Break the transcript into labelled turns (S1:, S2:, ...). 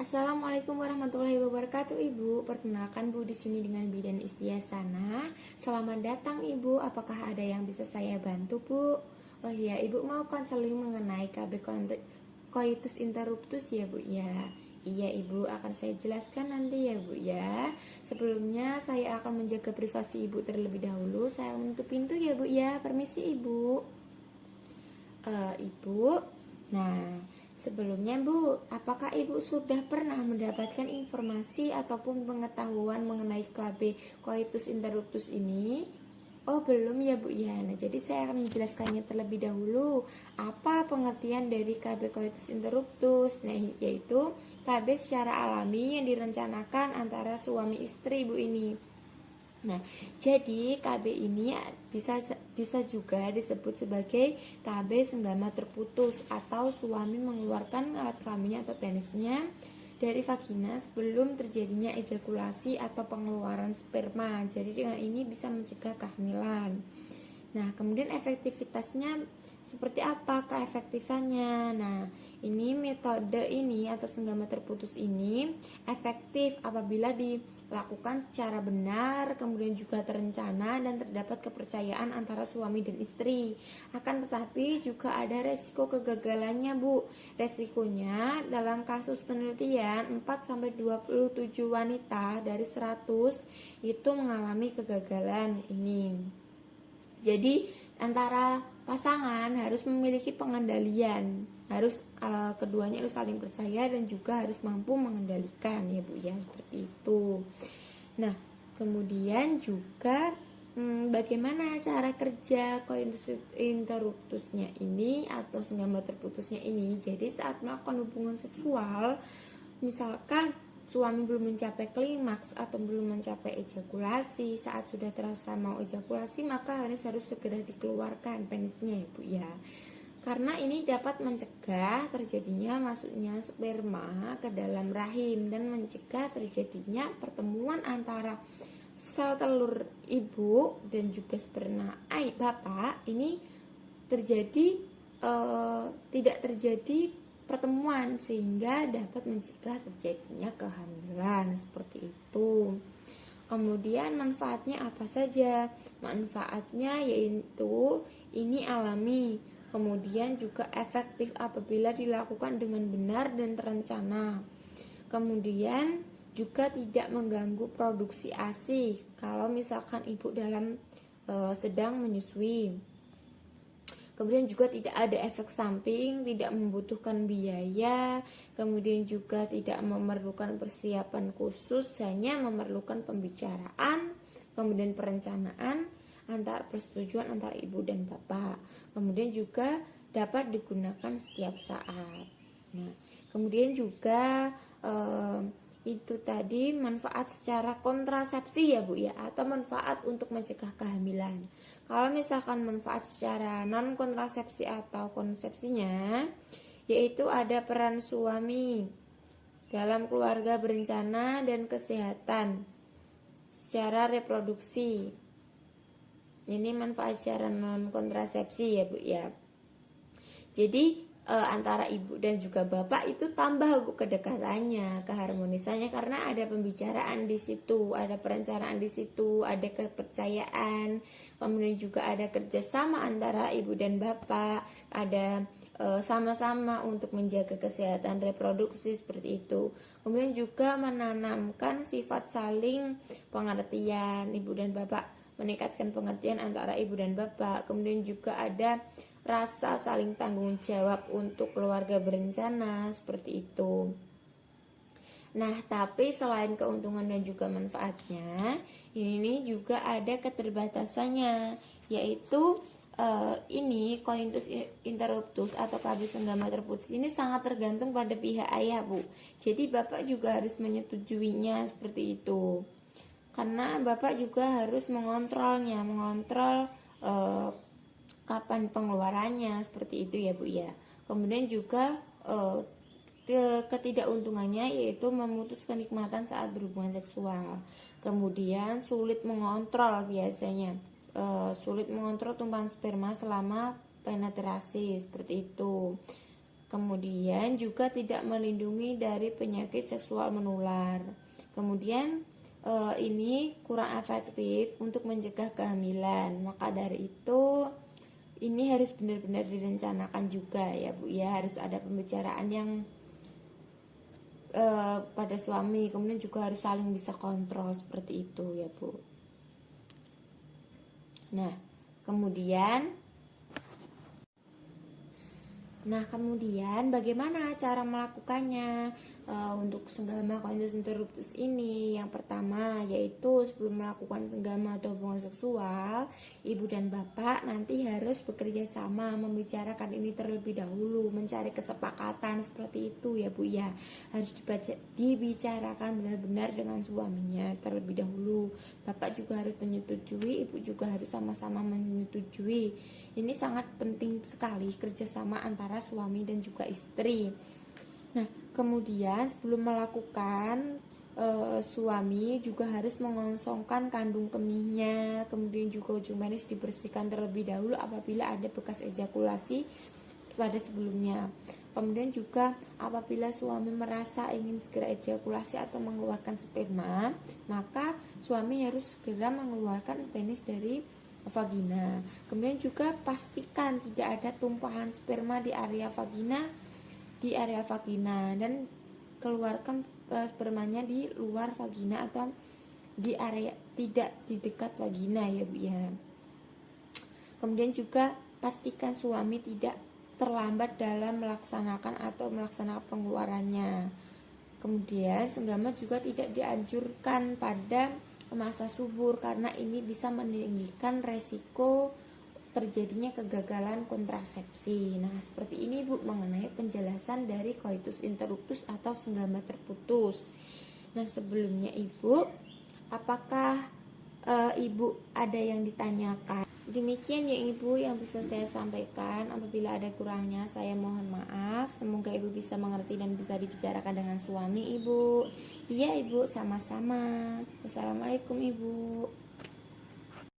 S1: Assalamualaikum warahmatullahi wabarakatuh, Ibu. Perkenalkan Bu di sini dengan Bidan Istiasana. Selamat datang, Ibu. Apakah ada yang bisa saya bantu, Bu? Oh iya, Ibu mau konseling mengenai KB coitus interruptus ya, Bu ya. Iya, Ibu, akan saya jelaskan nanti ya, Bu ya. Sebelumnya saya akan menjaga privasi Ibu terlebih dahulu. Saya menutup pintu ya, Bu ya. Permisi, Ibu. Ibu. Nah, sebelumnya Bu, apakah Ibu sudah pernah mendapatkan informasi ataupun pengetahuan mengenai KB coitus interruptus ini? Oh, belum ya Bu ya. Nah, jadi saya akan menjelaskannya terlebih dahulu. Apa pengertian dari KB coitus interruptus? Nah, yaitu KB secara alami yang direncanakan antara suami istri Bu ini. Nah, jadi KB ini bisa juga disebut sebagai KB senggama terputus atau suami mengeluarkan alat kelaminnya atau penisnya dari vagina sebelum terjadinya ejakulasi atau pengeluaran sperma. Jadi dengan ini bisa mencegah kehamilan. Nah, kemudian efektivitasnya seperti apa keefektifannya? Nah, ini metode ini atau senggama terputus ini efektif apabila dilakukan secara benar, kemudian juga terencana dan terdapat kepercayaan antara suami dan istri. Akan tetapi juga ada resiko kegagalannya, Bu. Resikonya dalam kasus penelitian 4-27 wanita dari 100 itu mengalami kegagalan ini. Jadi antara pasangan harus memiliki pengendalian, harus keduanya harus saling percaya dan juga harus mampu mengendalikan ya Bu ya, seperti itu. Nah, kemudian juga bagaimana cara kerja coitus interruptusnya ini atau senggama terputusnya ini. Jadi saat melakukan hubungan seksual, misalkan suami belum mencapai klimaks atau belum mencapai ejakulasi, saat sudah terasa mau ejakulasi maka harus segera dikeluarkan penisnya ya Bu ya. Karena ini dapat mencegah terjadinya masuknya sperma ke dalam rahim dan mencegah terjadinya pertemuan antara sel telur ibu dan juga sperma bapak ini tidak terjadi pertemuan sehingga dapat mencegah terjadinya kehamilan seperti itu. Kemudian manfaatnya apa saja? Manfaatnya yaitu ini alami, kemudian juga efektif apabila dilakukan dengan benar dan terencana. Kemudian juga tidak mengganggu produksi ASI kalau misalkan ibu sedang menyusui. Kemudian juga tidak ada efek samping, tidak membutuhkan biaya, kemudian juga tidak memerlukan persiapan khusus, hanya memerlukan pembicaraan, kemudian perencanaan persetujuan antara ibu dan bapak. Kemudian juga dapat digunakan setiap saat. Nah, kemudian juga itu tadi manfaat secara kontrasepsi ya Bu ya, atau manfaat untuk mencegah kehamilan. Kalau misalkan manfaat secara non kontrasepsi atau konsepsinya, yaitu ada peran suami dalam keluarga berencana dan kesehatan secara reproduksi. Ini manfaat secara non kontrasepsi ya Bu ya. Jadi antara ibu dan juga bapak itu tambah Bu kedekatannya, keharmonisannya karena ada pembicaraan di situ, ada perencanaan di situ, ada kepercayaan, kemudian juga ada kerjasama antara ibu dan bapak, ada sama-sama untuk menjaga kesehatan reproduksi seperti itu. Kemudian juga menanamkan sifat saling pengertian ibu dan bapak, meningkatkan pengertian antara ibu dan bapak. Kemudian juga ada rasa saling tanggung jawab untuk keluarga berencana seperti itu. Nah, tapi selain keuntungan dan juga manfaatnya, ini juga ada keterbatasannya, yaitu ini coitus interruptus atau KB senggama terputus ini sangat tergantung pada pihak ayah Bu. Jadi bapak juga harus menyetujuinya seperti itu. Karena bapak juga harus mengontrol kapan pengeluarannya seperti itu ya Bu ya. Kemudian juga ketidakuntungannya yaitu memutus kenikmatan saat berhubungan seksual. Kemudian sulit mengontrol biasanya, sulit mengontrol tumpahan sperma selama penetrasi seperti itu. Kemudian juga tidak melindungi dari penyakit seksual menular. Kemudian ini kurang efektif untuk mencegah kehamilan. Maka dari itu ini harus benar-benar direncanakan juga ya Bu ya, harus ada pembicaraan yang pada suami, kemudian juga harus saling bisa kontrol seperti itu ya Bu. Nah, kemudian bagaimana cara melakukannya untuk senggama coitus interruptus ini? Yang pertama yaitu sebelum melakukan senggama atau hubungan seksual, ibu dan bapak nanti harus bekerja sama membicarakan ini terlebih dahulu, mencari kesepakatan seperti itu ya Bu ya. Harus dibicarakan benar-benar dengan suaminya terlebih dahulu. Bapak juga harus menyetujui, ibu juga harus sama-sama menyetujui. Ini sangat penting sekali kerjasama antara suami dan juga istri. Nah, kemudian sebelum melakukan suami juga harus mengosongkan kandung kemihnya, kemudian juga ujung penis dibersihkan terlebih dahulu apabila ada bekas ejakulasi pada sebelumnya. Kemudian juga apabila suami merasa ingin segera ejakulasi atau mengeluarkan sperma, maka suami harus segera mengeluarkan penis dari vagina. Kemudian juga pastikan tidak ada tumpahan sperma di area vagina dan keluarkan spermanya di luar vagina atau di area tidak di dekat vagina ya Bu ya. Kemudian juga pastikan suami tidak terlambat dalam melaksanakan pengeluarannya. Kemudian senggama juga tidak dianjurkan pada masa subur karena ini bisa meninggikan resiko terjadinya kegagalan kontrasepsi. Nah, seperti ini Bu mengenai penjelasan dari coitus interruptus atau senggama terputus. Nah, sebelumnya Ibu, apakah Ibu ada yang ditanyakan? Demikian ya Ibu yang bisa saya sampaikan. Apabila ada kurangnya saya mohon maaf. Semoga Ibu bisa mengerti dan bisa dibicarakan dengan suami Ibu. Iya Ibu, sama-sama. Wassalamualaikum Ibu.